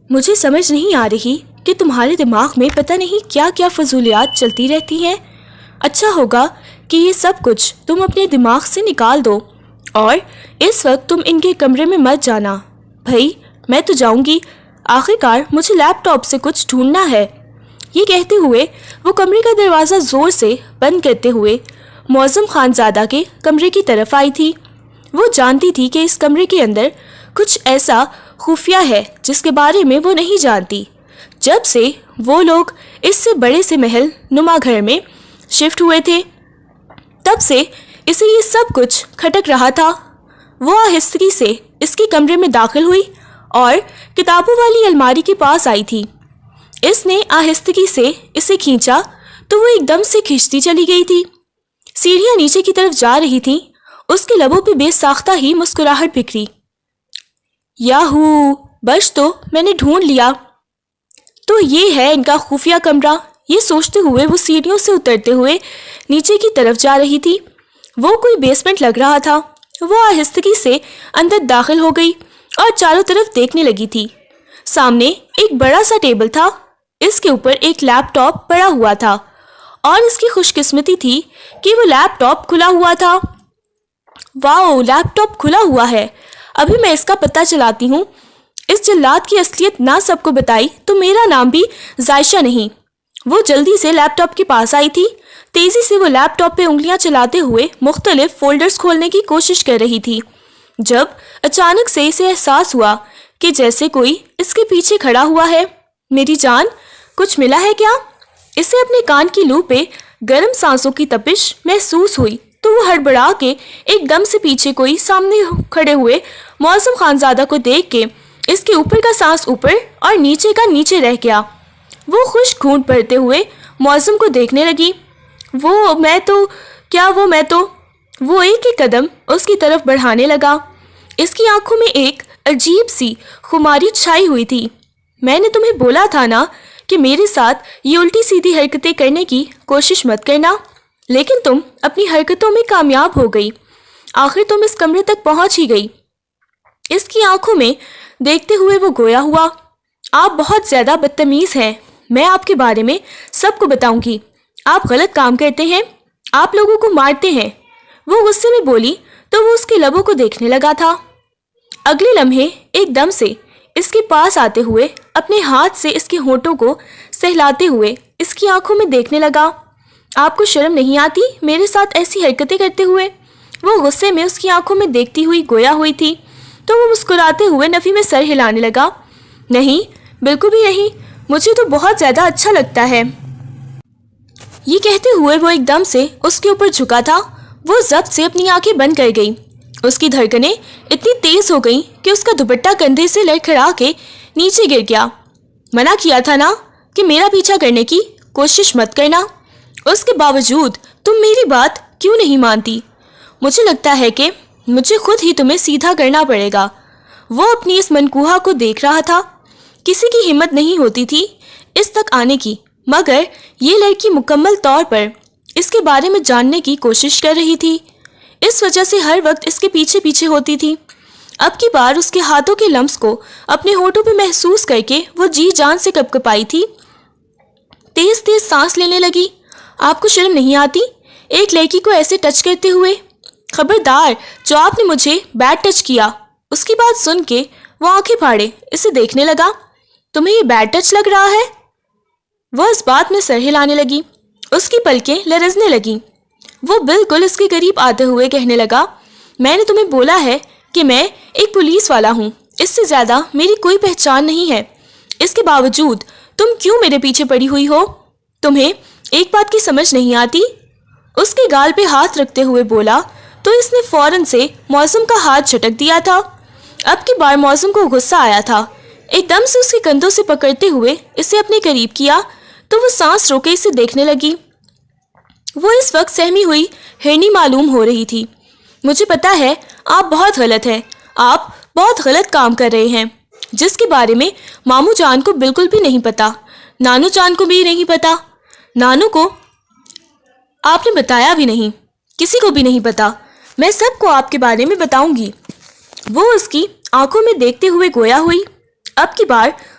مجھے سمجھ نہیں آ رہی کہ تمہارے دماغ میں پتہ نہیں کیا کیا فضولیات چلتی رہتی ہیں۔ اچھا ہوگا کہ یہ سب کچھ تم اپنے دماغ سے نکال دو اور اس وقت تم ان کے کمرے میں مت جانا۔ بھائی میں تو جاؤں گی، آخر کار مجھے لیپ ٹاپ سے کچھ ڈھونڈنا ہے۔ یہ کہتے ہوئے وہ کمرے کا دروازہ زور سے بند کرتے ہوئے معظم خانزادہ کے کمرے کی طرف آئی تھی۔ وہ جانتی تھی کہ اس کمرے کے اندر کچھ ایسا خفیہ ہے جس کے بارے میں وہ نہیں جانتی۔ جب سے وہ لوگ اس سے بڑے سے محل نما گھر میں شفٹ ہوئے تھے تب سے اسے یہ سب کچھ کھٹک رہا تھا۔ وہ آہستگی سے اس کے کمرے میں داخل ہوئی اور کتابوں والی الماری کے پاس آئی تھی۔ اس نے آہستگی سے اسے کھینچا تو وہ ایک دم سے کھنچتی چلی گئی تھی۔ سیڑھیاں نیچے کی طرف جا رہی تھیں، اس کے لبوں پہ بے ساختہ ہی مسکراہٹ بکھری۔ یاہو، بس تو میں نے ڈھونڈ لیا۔ تو یہ ہے ان کا خفیہ کمرہ۔ یہ سوچتے ہوئے وہ سیڑھیوں سے اترتے ہوئے نیچے کی طرف جا رہی تھی۔ وہ کوئی بیسمنٹ لگ رہا تھا۔ وہ آہستگی سے اندر داخل ہو گئی اور چاروں طرف دیکھنے لگی تھی۔ سامنے ایک بڑا سا ٹیبل تھا، اس کے اوپر ایک لیپ ٹاپ پڑا ہوا تھا اور اس کی خوش قسمتی تھی کہ وہ لیپ ٹاپ کھلا ہوا تھا۔ واؤ، لیپ ٹاپ کھلا ہوا ہے، ابھی میں اس کا پتہ چلاتی ہوں۔ اس جلاد کی اصلیت نہ سب کو بتائی تو میرا نام بھی ذائشہ نہیں۔ وہ جلدی سے لیپ ٹاپ کے پاس آئی تھی۔ تیزی سے وہ لیپ ٹاپ پہ انگلیاں چلاتے ہوئے مختلف فولڈرز کھولنے کی کوشش کر رہی تھی جب اچانک سے اسے احساس ہوا کہ جیسے کوئی اس کے پیچھے کھڑا ہوا ہے۔ میری جان، کچھ ملا ہے کیا؟ اسے اپنے کان کی لو پہ گرم سانسوں کی تپش محسوس ہوئی تو وہ ہڑبڑا کے ایک دم سے پیچھے کوئی سامنے کھڑے ہوئے معظم خانزادہ کو دیکھ کے اس کے اوپر کا سانس اوپر اور نیچے کا نیچے رہ گیا۔ وہ خشک گھونٹ بھرتے ہوئے معظم کو دیکھنے لگی۔ وہ ایک ایک قدم اس کی طرف بڑھانے لگا۔ اس کی آنکھوں میں ایک عجیب سی خماری چھائی ہوئی تھی۔ میں نے تمہیں بولا تھا نا کہ میرے ساتھ یہ الٹی سیدھی حرکتیں کرنے کی کوشش مت کرنا، لیکن تم اپنی حرکتوں میں کامیاب ہو گئی۔ آخر تم اس کمرے تک پہنچ ہی گئی۔ اس کی آنکھوں میں دیکھتے ہوئے وہ گویا ہوا۔ آپ بہت زیادہ بدتمیز ہیں، میں آپ کے بارے میں سب کو بتاؤں گی۔ آپ غلط کام کرتے ہیں، آپ لوگوں کو مارتے ہیں۔ وہ غصے میں بولی تو وہ اس کے لبوں کو دیکھنے لگا تھا۔ اگلے لمحے ایک دم سے اس کے پاس آتے ہوئے اپنے ہاتھ سے اس کے ہونٹوں کو سہلاتے ہوئے اس کی آنکھوں میں دیکھنے لگا۔ آپ کو شرم نہیں آتی میرے ساتھ ایسی حرکتیں کرتے ہوئے؟ وہ غصے میں اس کی آنکھوں میں دیکھتی ہوئی گویا ہوئی تھی تو وہ مسکراتے ہوئے نفی میں سر ہلانے لگا۔ نہیں، بالکل بھی نہیں، مجھے تو بہت زیادہ اچھا لگتا ہے۔ یہ کہتے ہوئے وہ ایک دم سے اس کے اوپر جھکا تھا۔ وہ ضبط سے اپنی آنکھیں بند کر گئی۔ اس کی دھڑکنیں اتنی تیز ہو گئیں کہ اس کا دوپٹہ کندھے سے لڑکھڑا کے نیچے گر گیا۔ منع کیا تھا نا کہ میرا پیچھا کرنے کی کوشش مت کرنا، اس کے باوجود تم میری بات کیوں نہیں مانتی؟ مجھے لگتا ہے کہ مجھے خود ہی تمہیں سیدھا کرنا پڑے گا۔ وہ اپنی اس منکوہا کو دیکھ رہا تھا۔ کسی کی ہمت نہیں ہوتی تھی اس تک آنے کی، مگر یہ لڑکی مکمل طور پر اس کے بارے میں جاننے کی کوشش کر رہی تھی، اس وجہ سے ہر وقت اس کے پیچھے پیچھے ہوتی تھی۔ اب کی بار اس کے ہاتھوں کے لمس کو اپنے ہونٹوں پہ محسوس کر کے وہ جی جان سے کپکپائی تھی، تیز تیز سانس لینے لگی۔ آپ کو شرم نہیں آتی ایک لڑکی کو ایسے ٹچ کرتے ہوئے؟ خبردار جو آپ نے مجھے بیڈ ٹچ کیا۔ اس کی بات سن کے وہ آنکھیں پھاڑے اسے دیکھنے لگا۔ تمہیں یہ بیڈ ٹچ لگ رہا ہے؟ وہ اس بات میں سر ہلانے لگی، اس کی پلکیں لرزنے لگیں۔ وہ بالکل اس کے قریب آتے ہوئے کہنے لگا، میں نے تمہیں بولا ہے کہ میں ایک پولیس والا ہوں، اس سے زیادہ میری کوئی پہچان نہیں ہے۔ اس کے باوجود تم کیوں میرے پیچھے پڑی ہوئی ہو؟ تمہیں ایک بات کی سمجھ نہیں آتی؟ اس کے گال پہ ہاتھ رکھتے ہوئے بولا تو اس نے فوراً سے معظم کا ہاتھ جھٹک دیا تھا۔ اب کی بار معظم کو غصہ آیا تھا۔ ایک دم سے اس کے کندھوں سے پکڑتے ہوئے اسے اپنے قریب کیا تو وہ سانس روکے اسے دیکھنے لگی۔ وہ اس وقت سہمی ہوئی ہرنی معلوم ہو رہی تھی۔ مجھے پتا ہے آپ بہت غلط ہیں، آپ بہت غلط کام کر رہے ہیں، جس کے بارے میں ماموں جان کو بالکل بھی نہیں پتا، نانو جان کو بھی نہیں پتا، نانو کو آپ نے بتایا بھی نہیں، کسی کو بھی نہیں پتا۔ میں سب کو آپ کے بارے میں بتاؤں گی۔ وہ اس کی آنکھوں میں دیکھتے ہوئے گویا ہوئی۔ اب کی بار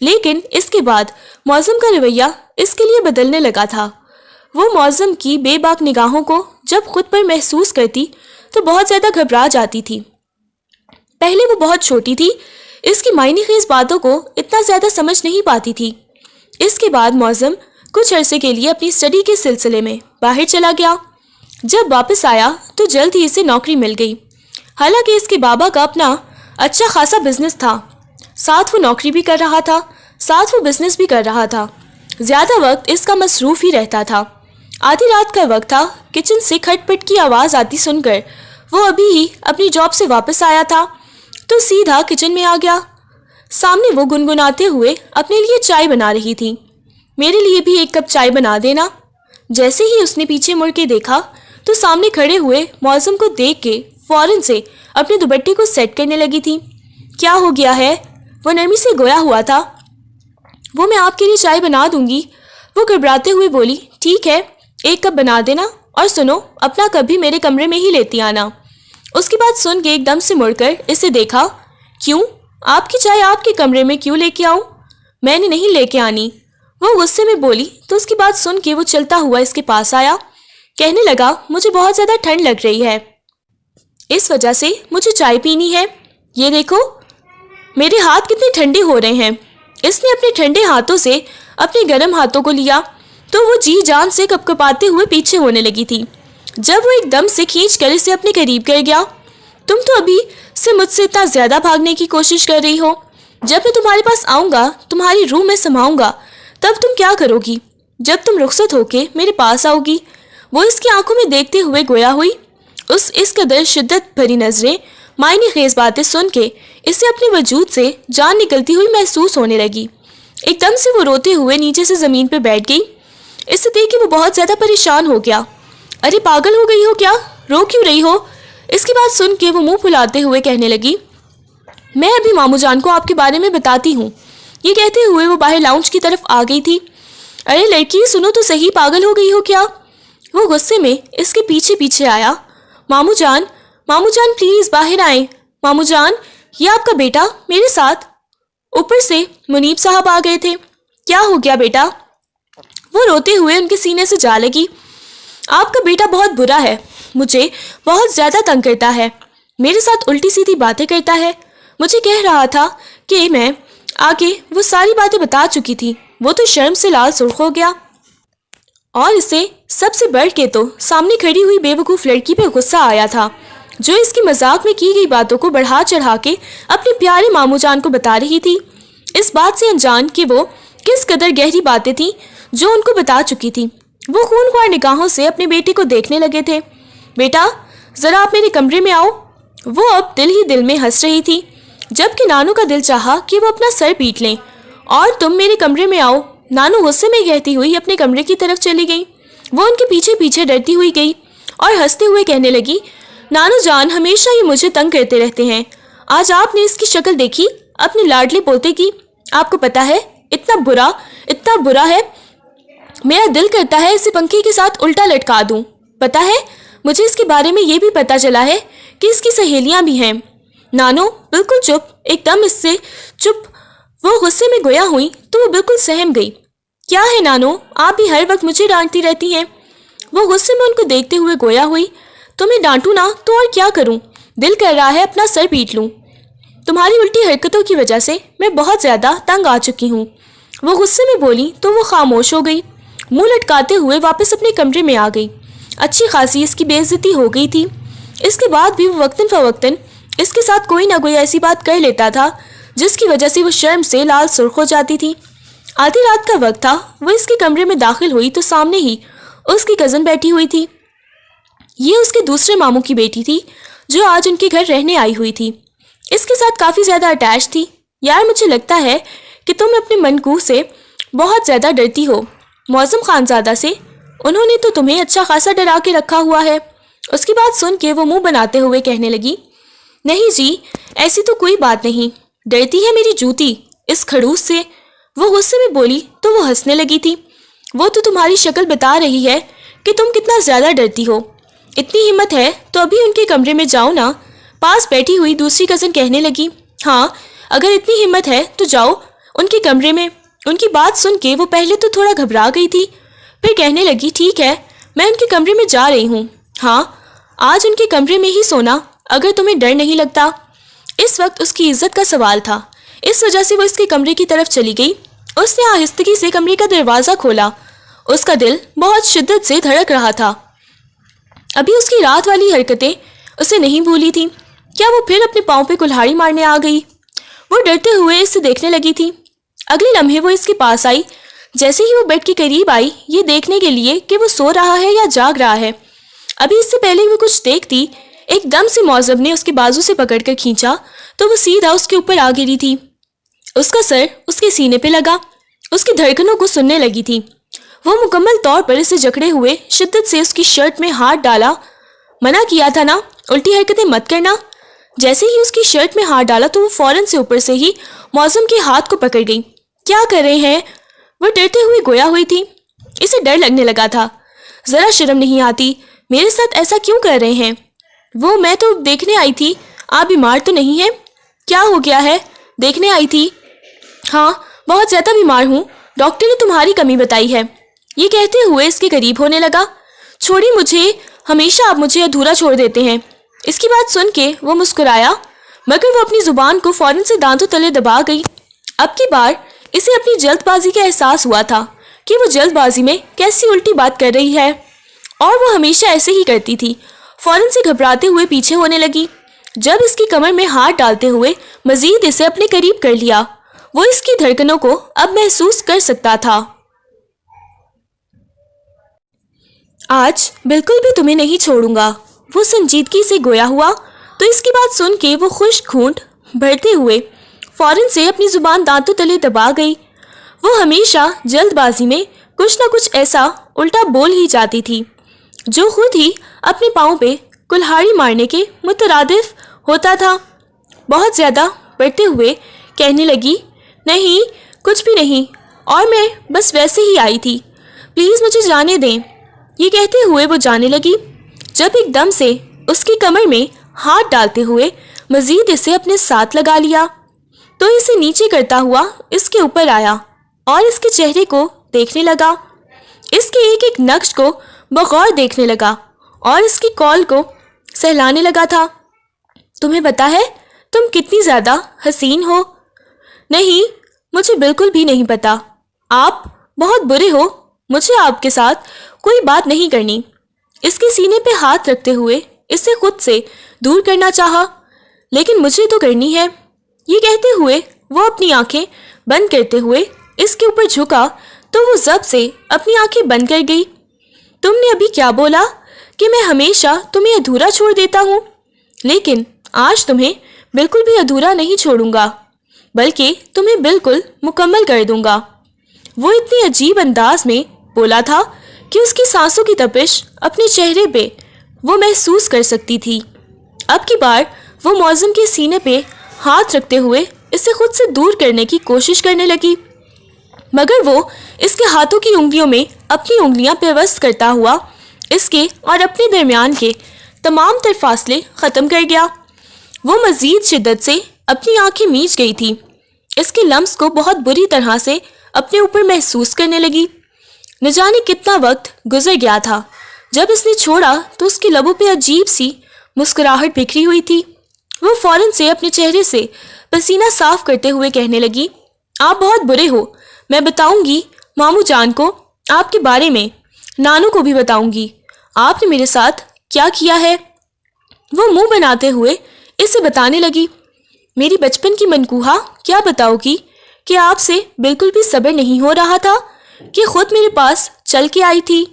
لیکن اس کے بعد معظم کا رویہ اس کے لیے بدلنے لگا تھا۔ وہ معظم کی بے باک نگاہوں کو جب خود پر محسوس کرتی تو بہت زیادہ گھبرا جاتی تھی۔ پہلے وہ بہت چھوٹی تھی، اس کی معنی خیز باتوں کو اتنا زیادہ سمجھ نہیں پاتی تھی۔ اس کے بعد معظم کچھ عرصے کے لیے اپنی اسٹڈی کے سلسلے میں باہر چلا گیا۔ جب واپس آیا تو جلد ہی اسے نوکری مل گئی۔ حالانکہ اس کے بابا کا اپنا اچھا خاصا بزنس تھا، ساتھ وہ نوکری بھی کر رہا تھا، ساتھ وہ بزنس بھی کر رہا تھا۔ زیادہ وقت اس کا مصروف ہی رہتا تھا۔ آدھی رات کا وقت تھا، کچن سے کھٹ پٹ کی آواز آتی سن کر وہ ابھی ہی اپنی جاب سے واپس آیا تھا تو سیدھا کچن میں آ گیا۔ سامنے وہ گنگناتے ہوئے اپنے لیے چائے بنا رہی تھی۔ میرے لیے بھی ایک کپ چائے بنا دینا۔ جیسے ہی اس نے پیچھے مڑ کے دیکھا تو سامنے کھڑے ہوئے معظم کو دیکھ کے فوراً سے اپنے دوپٹے کو سیٹ کرنے لگی تھی۔ کیا ہو گیا ہے؟ وہ نرمی سے گویا ہوا تھا۔ وہ میں آپ کے لیے چائے بنا دوں گی، وہ گھبراتے ہوئے بولی۔ ٹھیک ہے، ایک کپ بنا دینا، اور سنو اپنا کپ بھی میرے کمرے میں ہی لیتی آنا۔ اس کی بات سن کے ایک دم سے مڑ کر اسے دیکھا۔ کیوں؟ آپ کی چائے آپ کے کمرے میں کیوں لے کے آؤں؟ میں نے نہیں لے کے آنی، وہ غصے میں بولی۔ تو اس کی بات سن کے وہ چلتا ہوا اس کے پاس آیا، کہنے لگا مجھے بہت زیادہ ٹھنڈ لگ رہی ہے، اس وجہ سے مجھے چائے پینی ہے۔ یہ دیکھو میرے ہاتھ کتنے ٹھنڈے ہو رہے ہیں۔ اس نے اپنے ٹھنڈے ہاتھوں سے اپنے گرم ہاتھوں کو لیا تو وہ جی جان سے کپ کپاتے ہوئے پیچھے ہونے لگی تھی۔ جب وہ ایک دم سے کھینچ کر اسے اپنے قریب کر گیا۔ تم تو ابھی سے مجھ سے اتنا زیادہ بھاگنے کی کوشش کر رہی ہو، جب میں تمہارے پاس آؤں گا، تمہاری روح میں سماؤں گا، تب تم کیا کرو گی؟ جب تم رخصت ہو کے میرے پاس آؤ گی۔ وہ اس کی آنکھوں میں دیکھتے ہوئے گویا ہوئی۔ اس قدر شدت بھری نظریں، معنی خیز باتیں سن کے اسے اپنے وجود سے جان نکلتی ہوئی محسوس ہونے لگی۔ ایک دم سے وہ روتے ہوئے نیچے سے زمین پہ بیٹھ گئی۔ اسے دیکھ کے وہ بہت زیادہ پریشان ہو گیا۔ ارے پاگل ہو گئی ہو کیا؟ رو کیوں رہی ہو؟ اس کی بات سن کے وہ منہ پھلاتے ہوئے کہنے لگی، میں ابھی ماموں جان کو آپ کے بارے میں بتاتی ہوں۔ یہ کہتے ہوئے وہ باہر لاؤنج کی طرف آ گئی تھی۔ ارے لڑکی سنو تو صحیح، پاگل ہو گئی ہو کیا؟ وہ غصے میں اس کے پیچھے پیچھے آیا۔ ماموں جان پلیز باہر آئیں۔ ماموں جان، یہ آپ کا بیٹا میرے ساتھ۔ اوپر سے منیب صاحب آ گئے تھے۔ کیا ہو گیا بیٹا؟ وہ روتے ہوئے ان کے سینے سے جا لگی۔ آپ کا بیٹا بہت برا ہے، مجھے بہت زیادہ تنگ کرتا ہے، میرے ساتھ الٹی سیدھی باتیں کرتا ہے۔ مجھے کہہ رہا تھا کہ میں آگے وہ ساری باتیں بتا چکی تھی۔ وہ تو شرم سے لال سرخ ہو گیا، اور اسے سب سے بڑھ کے تو سامنے کھڑی ہوئی بے وقوف لڑکی پہ غصہ آیا تھا، جو اس کی مذاق میں کی گئی باتوں کو بڑھا چڑھا کے اپنے پیارے ماموں جان کو بتا رہی تھی، اس بات سے انجان کہ وہ کس قدر گہری باتیں تھیں جو ان کو بتا چکی تھی۔ وہ خون خوار نگاہوں سے اپنے بیٹے کو دیکھنے لگے تھے۔ بیٹا ذرا آپ میرے کمرے میں آؤ۔ وہ اب دل ہی دل میں ہنس رہی تھی، جبکہ نانو کا دل چاہا کہ وہ اپنا سر پیٹ لیں۔ اور تم میرے کمرے میں آؤ، نانو غصے میں کہتی ہوئی اپنے کمرے کی طرف چلی گئی۔ وہ ان کے پیچھے پیچھے ڈرتی ہوئی گئی اور ہنستے ہوئے کہنے لگی، نانو جان ہمیشہ یہ مجھے تنگ کرتے رہتے ہیں، آج آپ نے اس کی شکل دیکھی اپنے لاڈلے پوتے کی؟ آپ کو پتا ہے اتنا برا ہے، میرا دل کرتا ہے اسے پنکھے کے ساتھ الٹا لٹکا دوں۔ پتا ہے مجھے اس کے بارے میں یہ بھی پتا چلا ہے کہ اس کی سہیلیاں بھی ہیں۔ نانو بالکل چپ، ایک دم اس سے چپ۔ وہ غصے میں گویا ہوئی تو وہ بالکل سہم گئی۔ کیا ہے نانو، آپ بھی ہر وقت مجھے ڈانٹتی رہتی ہیں؟ وہ غصے میں ان کو دیکھتے ہوئے گویا ہوئی۔ تمہیں ڈانٹوں نا تو اور کیا کروں، دل کر رہا ہے اپنا سر پیٹ لوں۔ تمہاری الٹی حرکتوں کی وجہ سے میں بہت زیادہ تنگ آ چکی ہوں۔ وہ غصے میں بولی تو وہ خاموش ہو گئی، منہ لٹکاتے ہوئے واپس اپنے کمرے میں آ گئی۔ اچھی خاصی اس کی بے عزتی ہو گئی تھی۔ اس کے بعد بھی وہ وقتاً فوقتاً اس کے ساتھ کوئی نہ کوئی ایسی بات کر لیتا تھا جس کی وجہ سے وہ شرم سے لال سرخ ہو جاتی تھی۔ آدھی رات کا وقت تھا، وہ اس کے کمرے میں داخل ہوئی تو سامنے ہی اس کی کزن بیٹھی ہوئی تھی۔ یہ اس کے دوسرے ماموں کی بیٹی تھی جو آج ان کے گھر رہنے آئی ہوئی تھی۔ اس کے ساتھ کافی زیادہ اٹیچ تھی۔ یار مجھے لگتا ہے کہ تم اپنے منقوہ سے بہت زیادہ ڈرتی ہو، معظم خانزادہ سے، انہوں نے تو تمہیں اچھا خاصا ڈرا کے رکھا ہوا ہے۔ اس کی بات سن کے وہ منہ بناتے ہوئے کہنے لگی، نہیں جی ایسی تو کوئی بات نہیں، ڈرتی ہے میری جوتی اس کھڑوس سے۔ وہ غصے میں بولی تو وہ ہنسنے لگی تھی۔ وہ تو تمہاری شکل بتا رہی ہے کہ تم کتنا زیادہ ڈرتی ہو، اتنی ہمت ہے تو ابھی ان کے کمرے میں جاؤ نا۔ پاس بیٹھی ہوئی دوسری کزن کہنے لگی، ہاں اگر اتنی ہمت ہے تو جاؤ ان کے کمرے میں۔ ان کی بات سن کے وہ پہلے تو تھوڑا گھبرا گئی تھی، پھر کہنے لگی ٹھیک ہے، میں ان کے کمرے میں جا رہی ہوں۔ ہاں، آج ان کے کمرے میں ہی سونا، اگر تمہیں ڈر نہیں لگتا۔ اس وقت اس کی عزت کا سوال تھا، اس وجہ سے وہ اس کے کمرے کی طرف چلی گئی۔ اس نے آہستگی سے کمرے کا دروازہ کھولا۔ اس کا دل بہت شدت سے دھڑک رہا تھا۔ ابھی اس کی رات والی حرکتیں اسے نہیں بھولی تھیں۔ کیا وہ پھر اپنے پاؤں پہ کلہاڑی مارنے آ گئی؟ وہ ڈرتے ہوئے اسے دیکھنے لگی تھی۔ اگلے لمحے وہ اس کے پاس آئی۔ جیسے ہی وہ بیڈ کے قریب آئی، یہ دیکھنے کے لیے کہ وہ سو رہا ہے یا جاگ رہا ہے، ابھی اس سے پہلے وہ کچھ دیکھتی، ایک دم سے معذب نے اس کے بازو سے پکڑ کر کھینچا تو وہ سیدھا اس کے اوپر آ گری تھی۔ اس کا سر اس کے سینے پہ لگا، اس کی دھڑکنوں کو سننے لگی تھی۔ وہ مکمل طور پر اسے جکڑے ہوئے شدت سے اس کی شرٹ میں ہاتھ ڈالا۔ منع کیا تھا نا، الٹی حرکتیں مت کرنا۔ جیسے ہی اس کی شرٹ میں ہاتھ ڈالا تو وہ فوراً سے اوپر سے ہی معظم کے ہاتھ کو پکڑ گئی۔ کیا کر رہے ہیں؟ وہ ڈرتے ہوئے گویا ہوئی تھی۔ اسے ڈر لگنے لگا تھا۔ ذرا شرم نہیں آتی؟ میرے ساتھ ایسا کیوں کر رہے ہیں؟ میں تو دیکھنے آئی تھی، آپ بیمار تو نہیں ہیں؟ کیا ہو گیا ہے؟ دیکھنے آئی تھی؟ ہاں، بہت زیادہ بیمار ہوں، ڈاکٹر نے تمہاری کمی بتائی ہے۔ یہ کہتے ہوئے اس کے قریب ہونے لگا۔ چھوڑی مجھے، ہمیشہ آپ مجھے ادھورا چھوڑ دیتے ہیں۔ اس کی بات سن کے وہ مسکرایا، مگر وہ اپنی زبان کو فوراً سے دانتوں تلے دبا گئی۔ اب کی بار اسے اپنی جلد بازی کا احساس ہوا تھا کہ وہ جلد بازی میں کیسی الٹی بات کر رہی ہے، اور وہ ہمیشہ ایسے ہی کرتی تھی۔ فوراً سے گھبراتے ہوئے پیچھے ہونے لگی۔ جب اس کی کمر میں ہاتھ ڈالتے ہوئے مزید اسے اپنے قریب کر لیا، وہ اس کی دھڑکنوں کو اب محسوس کر سکتا تھا۔ آج بالکل بھی تمہیں نہیں چھوڑوں گا، وہ سنجیدگی سے گویا ہوا تو اس کی بات سن کے وہ خشک ہونٹ بھرتے ہوئے فوراً سے اپنی زبان دانتوں تلے دبا گئی۔ وہ ہمیشہ جلد بازی میں کچھ نہ کچھ ایسا الٹا بول ہی جاتی تھی جو خود ہی اپنے پاؤں پہ کلہاڑی مارنے کے مترادف ہوتا تھا۔ بہت زیادہ بڑھتے ہوئے کہنے لگی، نہیں، کچھ بھی نہیں، اور میں بس ویسے ہی آئی تھی، پلیز مجھے جانے دیں۔ یہ کہتے ہوئے وہ جانے لگی، جب ایک دم سے اس کی کمر میں ہاتھ ڈالتے ہوئے مزید اسے اپنے ساتھ لگا لیا تو اسے نیچے کرتا ہوا اس کے اوپر آیا اور اس کے چہرے کو دیکھنے لگا، اس کے ایک ایک نقش کو بغور دیکھنے لگا اور اس کی کال کو سہلانے لگا تھا۔ تمہیں پتا ہے تم کتنی زیادہ حسین ہو؟ نہیں، مجھے بالکل بھی نہیں پتا، آپ بہت برے ہو، مجھے آپ کے ساتھ کوئی بات نہیں کرنی۔ اس کے سینے پہ ہاتھ رکھتے ہوئے اسے خود سے دور کرنا چاہا، لیکن مجھے تو کرنی ہے۔ یہ کہتے ہوئے وہ اپنی آنکھیں بند کرتے ہوئے اس کے اوپر جھکا تو وہ ضبط سے اپنی آنکھیں بند کر گئی۔ تم نے ابھی کیا بولا کہ میں ہمیشہ تمہیں ادھورا چھوڑ دیتا ہوں؟ لیکن آج تمہیں بالکل بھی ادھورا نہیں چھوڑوں گا، بلکہ تمہیں بالکل مکمل کر دوں گا۔ وہ اتنی عجیب انداز میں بولا تھا کہ اس کی سانسوں کی تپش اپنے چہرے پہ وہ محسوس کر سکتی تھی۔ اب کی بار وہ معظم کے سینے پہ ہاتھ رکھتے ہوئے اسے خود سے دور کرنے کی کوشش کرنے لگی، مگر وہ اس کے ہاتھوں کی انگلیوں میں اپنی انگلیاں پیوست کرتا ہوا اس کے اور اپنے درمیان کے تمام تر فاصلے ختم کر گیا۔ وہ مزید شدت سے اپنی آنکھیں میچ گئی تھی، اس کے لمس کو بہت بری طرح سے اپنے اوپر محسوس کرنے لگی۔ نہ جانے کتنا وقت گزر گیا تھا، جب اس نے چھوڑا تو اس کے لبوں پہ عجیب سی مسکراہٹ بکھری ہوئی تھی۔ وہ فوراً سے اپنے چہرے سے پسینہ صاف کرتے ہوئے کہنے لگی، آپ بہت برے ہو، میں بتاؤں گی ماموں جان کو آپ کے بارے میں، نانو کو بھی بتاؤں گی، آپ نے میرے ساتھ کیا کیا ہے۔ وہ منہ بناتے ہوئے اسے بتانے لگی، میری بچپن کی منقوہا کیا بتاؤ گی کہ آپ سے بالکل بھی صبر نہیں ہو رہا تھا کہ خود میرے پاس چل کے آئی تھی۔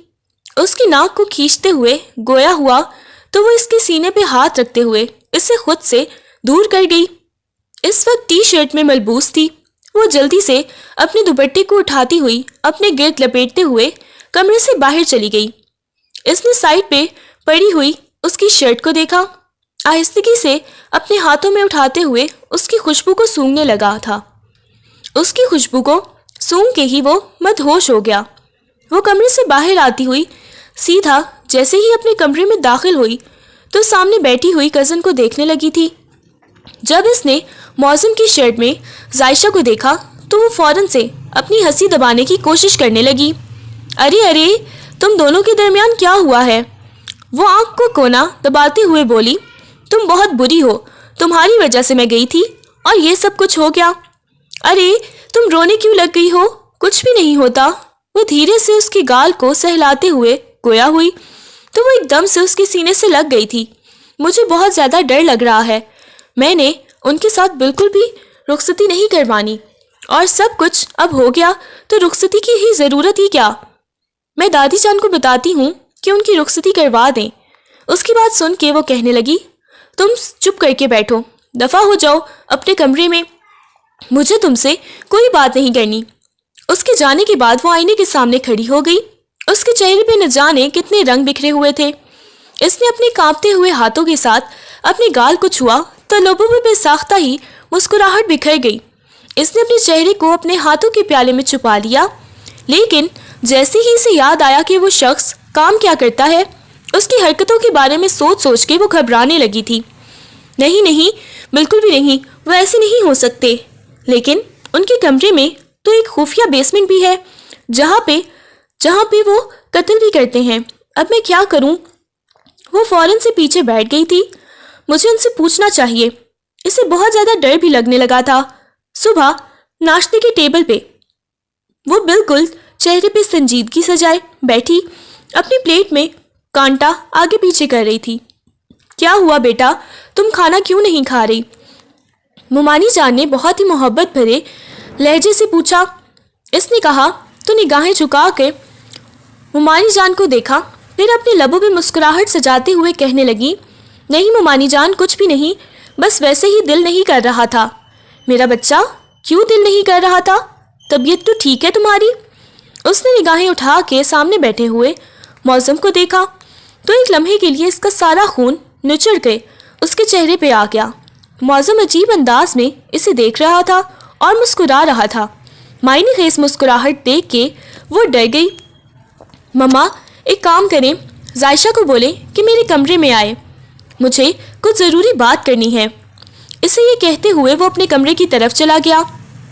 اس کی ناک کو کھینچتے ہوئے گویا ہوا تو وہ اس کے سینے پہ ہاتھ رکھتے ہوئے اسے خود سے دور کر گئی۔ اس وقت ٹی شرٹ میں ملبوس تھی۔ وہ جلدی سے اپنے دوپٹے کو اٹھاتی ہوئی اپنے گرد لپیٹتے ہوئے کمرے سے باہر چلی گئی۔ اس نے سائڈ پہ پڑی ہوئی اس کی شرٹ کو دیکھا، آہستگی سے اپنے ہاتھوں میں اٹھاتے ہوئے اس کی خوشبو کو سونگھنے لگا تھا۔ اس کی خوشبو کو سونگھ کے ہی وہ مدہوش ہو گیا۔ وہ کمرے سے باہر آتی ہوئی سیدھا جیسے ہی اپنے کمرے میں داخل ہوئی تو سامنے بیٹھی ہوئی کزن کو دیکھنے لگی تھی۔ جب اس نے معظم کی شرٹ میں ذائشہ کو دیکھا تو وہ فوراً سے اپنی ہنسی دبانے کی کوشش کرنے لگی۔ ارے ارے، تم دونوں کے درمیان کیا ہوا ہے؟ وہ آنکھ کو کونا دباتے ہوئے بولی۔ تم بہت بری ہو، تمہاری وجہ سے میں گئی تھی اور یہ سب کچھ ہو گیا۔ ارے تم رونے کیوں لگ گئی ہو؟ کچھ بھی نہیں ہوتا۔ وہ دھیرے سے اس کی گال کو سہلاتے ہوئے گویا ہوئی تو وہ ایک دم سے اس کے سینے سے لگ گئی تھی۔ مجھے بہت زیادہ ڈر لگ رہا ہے، میں نے ان کے ساتھ بالکل بھی رخصتی نہیں کروانی، اور سب کچھ اب ہو گیا تو رخصتی کی ہی ضرورت ہی کیا؟ میں دادی جان کو بتاتی ہوں کہ ان کی رخصتی کروا دیں۔ اس کی بات سن کے وہ کہنے لگی، تم چپ کر کے بیٹھو، دفع ہو جاؤ اپنے کمرے میں، مجھے تم سے کوئی بات نہیں کرنی۔ اس کے جانے کے بعد وہ آئینے کے سامنے کھڑی ہو گئی۔ اس کے چہرے پہ نہ جانے کتنے رنگ بکھرے ہوئے تھے۔ اس نے اپنے کانپتے ہوئے ہاتھوں کے ساتھ اپنے گال کو چھوا تو لبوں پہ ساختہ ہی مسکراہٹ بکھر گئی۔ اس نے اپنے چہرے کو اپنے ہاتھوں کے پیالے میں چھپا لیا، لیکن جیسے ہی اسے یاد آیا کہ وہ شخص کام کیا کرتا ہے، اس کی حرکتوں کے بارے میں سوچ سوچ کے وہ گھبرانے لگی تھی۔ نہیں نہیں، بالکل بھی نہیں، وہ ایسے نہیں ہو سکتے۔ لیکن ان کے کمرے میں تو ایک خفیہ بیسمنٹ بھی ہے جہاں پہ وہ قتل بھی کرتے ہیں۔ اب میں کیا کروں؟ وہ فوراً سے پیچھے بیٹھ گئی تھی۔ مجھے ان سے پوچھنا چاہیے۔ اسے بہت زیادہ ڈر بھی لگنے لگا تھا۔ صبح ناشتے کے ٹیبل پہ وہ بالکل چہرے پہ سنجیدگی سجائے بیٹھی اپنی پلیٹ میں کانٹا آگے پیچھے کر رہی تھی۔ کیا ہوا بیٹا، تم کھانا کیوں نہیں کھا رہی؟ ممانی جان نے بہت ہی محبت بھرے لہجے سے پوچھا۔ اس نے کہا تو نگاہیں جھکا کے ممانی جان کو دیکھا، پھر اپنے لبوں پہ مسکراہٹ سجاتے ہوئے کہنے لگی، نہیں ممانی جان، کچھ بھی نہیں، بس ویسے ہی دل نہیں کر رہا تھا۔ میرا بچہ، کیوں دل نہیں کر رہا تھا؟ طبیعت تو ٹھیک ہے تمہاری؟ اس نے نگاہیں اٹھا کے سامنے بیٹھے ہوئے معظم کو دیکھا تو ایک لمحے کے لیے اس کا سارا خون نچڑ کے اس کے چہرے پہ آ گیا۔ معظم عجیب انداز میں اسے دیکھ رہا تھا اور مسکرا رہا تھا۔ معنی خیز مسکراہٹ دیکھ کے وہ ڈر گئی۔ مما، ایک کام کریں، ذائشہ کو بولیں کہ میرے کمرے میں آئے، مجھے کچھ ضروری بات کرنی ہے۔ اسے یہ کہتے ہوئے وہ اپنے کمرے کی طرف چلا گیا۔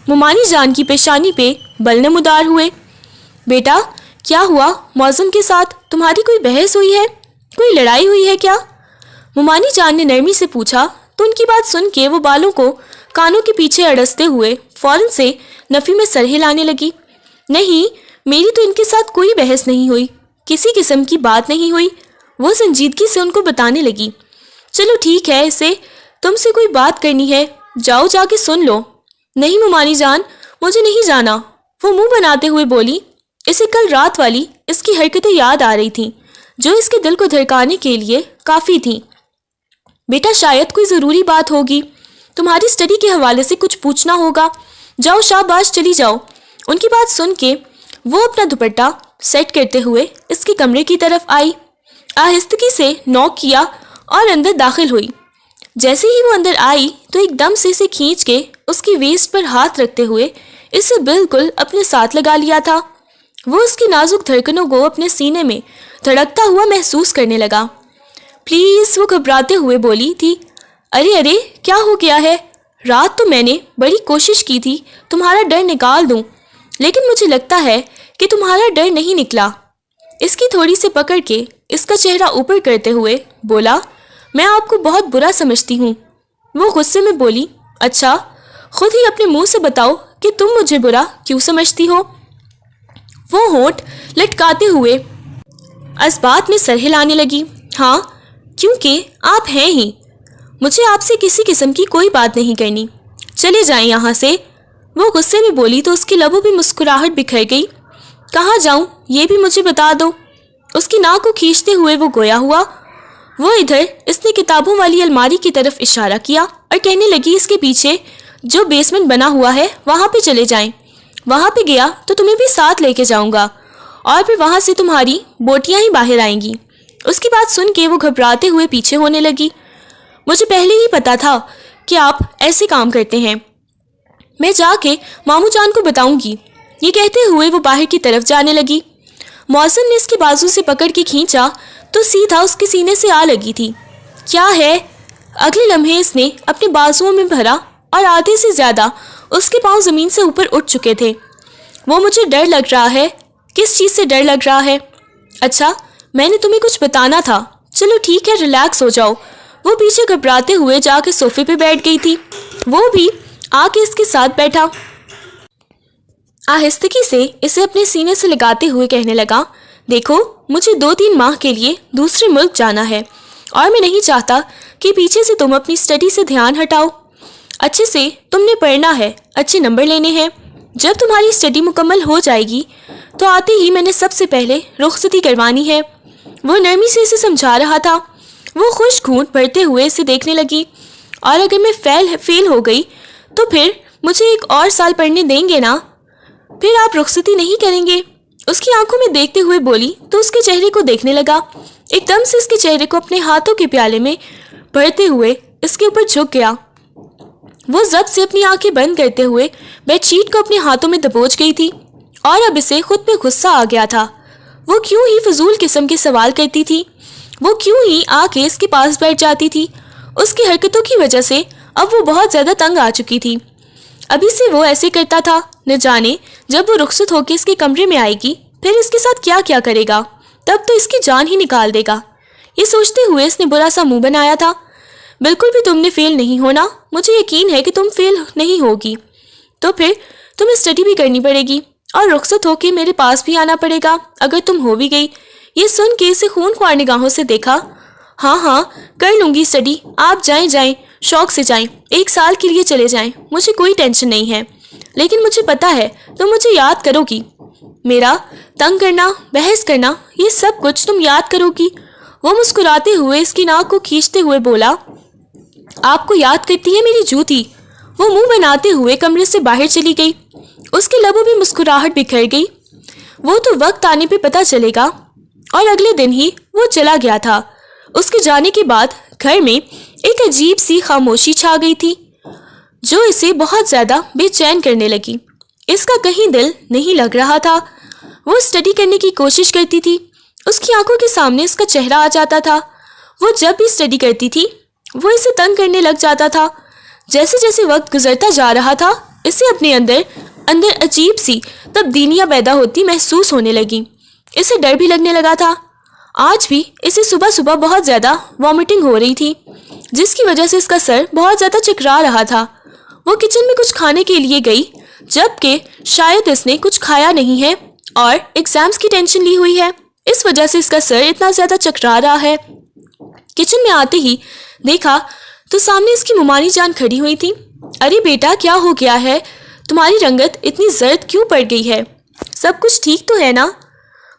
ممانی جان کی پیشانی پہ بل نمودار ہوئے۔ بیٹا، کیا ہوا؟ معظم کے ساتھ تمہاری کوئی بحث ہوئی ہے؟ کوئی لڑائی ہوئی ہے کیا؟ ممانی جان نے نرمی سے پوچھا تو ان کی بات سن کے وہ بالوں کو کانوں کے پیچھے اڑستے ہوئے فوراً سے نفی میں سر ہلانے لگی۔ نہیں، میری تو ان کے ساتھ کوئی بحث نہیں ہوئی، کسی قسم کی بات نہیں ہوئی۔ وہ سنجیدگی سے ان کو بتانے لگی، چلو ٹھیک ہے، اسے تم سے کوئی بات کرنی ہے، جاؤ جا کے سن لو۔ نہیں ممانی جان، مجھے نہیں جانا، وہ منہ بناتے ہوئے بولی۔ اسے کل رات والی اس کی حرکتیں یاد آ رہی تھیں جو اس کے دل کو دھڑکانے کے لیے کافی تھیں۔ بیٹا، شاید کوئی ضروری بات ہوگی، تمہاری اسٹڈی کے حوالے سے کچھ پوچھنا ہوگا، جاؤ شاباش چلی جاؤ۔ ان کی بات سن کے وہ اپنا دوپٹہ سیٹ کرتے ہوئے اس کے کمرے کی طرف آئی، آہستگی سے نوک کیا اور اندر داخل ہوئی۔ جیسے ہی وہ اندر آئی تو ایک دم سے اسے کھینچ کے اس کی ویسٹ پر ہاتھ رکھتے ہوئے اسے بالکل اپنے ساتھ لگا لیا تھا۔ وہ اس کی نازک دھڑکنوں کو اپنے سینے میں دھڑکتا ہوا محسوس کرنے لگا۔ پلیز، وہ گھبراتے ہوئے بولی تھی۔ ارے ارے، کیا ہو گیا ہے؟ رات تو میں نے بڑی کوشش کی تھی تمہارا ڈر نکال دوں، لیکن مجھے لگتا ہے کہ تمہارا ڈر نہیں نکلا۔ اس کی تھوڑی سی پکڑ کے اس کا چہرہ اوپر کرتے ہوئے بولا، میں آپ کو بہت برا سمجھتی ہوں۔ وہ غصے میں بولی، اچھا، خود ہی اپنے منہ سے بتاؤ کہ تم مجھے برا کیوں سمجھتی ہو؟ وہ ہونٹ لٹکاتے ہوئے اس بات میں سر ہلانے لگی۔ ہاں، کیونکہ آپ ہیں ہی، مجھے آپ سے کسی قسم کی کوئی بات نہیں کرنی، چلے جائیں یہاں سے۔ وہ غصے میں بولی تو اس کی لبوں پہ مسکراہٹ بکھر گئی۔ کہاں جاؤں یہ بھی مجھے بتا دو۔ اس کی ناک کو کھینچتے ہوئے وہ گویا ہوا۔ وہ ادھر اس نے کتابوں والی الماری کی طرف اشارہ کیا اور کہنے لگی، اس کے پیچھے جو بیسمنٹ بنا ہوا ہے وہاں پہ چلے جائیں، وہاں پہ گیا تو تمہیں بھی ساتھ لے کے جاؤں گا، اور پھر وہاں سے تمہاری بوٹیاں ہی باہر آئیں گی۔ اس کی بات سن کے وہ گھبراتے ہوئے پیچھے ہونے لگی۔ مجھے پہلے ہی پتا تھا کہ آپ ایسے کام کرتے ہیں، میں جا کے ماموں جان کو بتاؤں گی۔ یہ کہتے ہوئے وہ باہر کی طرف جانے لگی۔ معظم نے اس کے بازو سے پکڑ کے کھینچا تو سیدھا اس کے سینے سے آ لگی تھی۔ کیا ہے؟ اگلے لمحے اس نے اپنے بازوؤں میں بھرا اور آدھے سے زیادہ اس کے پاؤں زمین سے اوپر اٹھ چکے تھے۔ وہ مجھے ڈر لگ رہا ہے۔ کس چیز سے ڈر لگ رہا ہے؟ اچھا، میں نے تمہیں کچھ بتانا تھا۔ چلو ٹھیک ہے، ریلیکس ہو جاؤ۔ وہ پیچھے گھبراتے ہوئے جا کے صوفے پہ بیٹھ گئی تھی۔ وہ بھی آ کے اس کے ساتھ بیٹھا، آہستگی سے اسے اپنے سینے سے لگاتے ہوئے کہنے لگا، دیکھو مجھے 2-3 ماہ کے لیے دوسرے ملک جانا ہے اور میں نہیں چاہتا کہ پیچھے سے تم اپنی اسٹڈی سے دھیان ہٹاؤ۔ اچھے سے تم نے پڑھنا ہے، اچھے نمبر لینے ہیں۔ جب تمہاری اسٹڈی مکمل ہو جائے گی تو آتے ہی میں نے سب سے پہلے رخصتی کروانی ہے۔ وہ نرمی سے اسے سمجھا رہا تھا۔ وہ خوش گھونٹ بھرتے ہوئے اسے دیکھنے لگی، اور اگر میں فیل ہو گئی تو پھر مجھے 1 اور سال پڑھنے دیں گے نا؟ پھر آپ رخصتی نہیں کریں گے؟ اس کی آنکھوں میں دیکھتے ہوئے بولی تو اس کے چہرے کو دیکھنے لگا۔ ایک دم سے اس کے چہرے کو اپنے ہاتھوں کے پیالے میں بھرتے ہوئے اس کے اوپر جھک گیا۔ وہ ضبط سے اپنی آنکھیں بند کرتے ہوئے بیڈ شیٹ کو اپنے ہاتھوں میں دبوچ گئی تھی، اور اب اسے خود پہ غصہ آ گیا تھا۔ وہ کیوں ہی فضول قسم کے سوال کرتی تھی؟ وہ کیوں ہی آ کے اس کے پاس بیٹھ جاتی تھی؟ اس کی حرکتوں کی وجہ سے اب وہ بہت زیادہ تنگ آ چکی تھی۔ ابھی سے وہ ایسے کرتا تھا، نہ جانے جب وہ رخصت ہو کے اس کے کمرے میں آئے گی پھر اس کے ساتھ کیا کیا کرے گا، تب تو اس کی جان ہی نکال دے گا۔ یہ سوچتے ہوئے اس نے برا سا منہ بنایا تھا۔ بالکل بھی تم نے فیل نہیں ہونا، مجھے یقین ہے کہ تم فیل نہیں ہوگی، تو پھر تمہیں اسٹڈی بھی کرنی پڑے گی اور رخصت ہو کے میرے پاس بھی آنا پڑے گا اگر تم ہو بھی گئی۔ یہ سن کے اسے خون خوار نگاہوں سے دیکھا۔ ہاں کر لوں گی اسٹڈی، آپ جائیں، شوق سے جائیں، 1 سال کے لیے چلے جائیں، مجھے کوئی ٹینشن نہیں ہے، لیکن مجھے پتا ہے تم مجھے یاد کرو گی۔ میرا تنگ کرنا، بحث کرنا، یہ سب کچھ تم یاد کرو گی۔ وہ مسکراتے ہوئے اس کی ناک کو کھینچتے ہوئے بولا، آپ کو یاد کرتی ہے میری جوتی؟ وہ منہ بناتے ہوئے کمرے سے باہر چلی گئی۔ اس کے لبوں میں مسکراہٹ بکھر گئی۔ وہ تو وقت آنے پہ پتہ چلے گا۔ اور اگلے دن ہی وہ چلا گیا تھا۔ اس کے جانے کے بعد گھر میں ایک عجیب سی خاموشی چھا گئی تھی جو اسے بہت زیادہ بے چین کرنے لگی۔ اس کا کہیں دل نہیں لگ رہا تھا۔ وہ اسٹڈی کرنے کی کوشش کرتی تھی، اس کی آنکھوں کے سامنے اس کا چہرہ آ جاتا تھا۔ وہ جب بھی اسٹڈی کرتی تھی وہ اسے تنگ کرنے لگ جاتا تھا۔ جیسے جیسے وقت گزرتا جا رہا تھا اسے اپنے اندر عجیب سی تبدیلیاں پیدا ہوتی محسوس ہونے لگیں۔ اسے ڈر بھی لگنے لگا تھا۔ آج بھی اسے صبح صبح بہت زیادہ وامٹنگ ہو رہی تھی، جس کی وجہ سے اس کا سر بہت زیادہ چکرا رہا تھا۔ وہ کچن میں کچھ کھانے کے لیے گئی، جبکہ شاید اس نے کچھ کھایا نہیں ہے اور ایگزامز کی ٹینشن لی ہوئی ہے، اس وجہ سے اس کا سر اتنا زیادہ چکرا رہا ہے۔ کچن میں آتے ہی دیکھا تو سامنے اس کی ممانی جان کھڑی ہوئی تھی۔ ارے بیٹا، کیا ہو گیا ہے؟ تمہاری رنگت اتنی زرد کیوں پڑ گئی ہے؟ سب کچھ ٹھیک تو ہے نا؟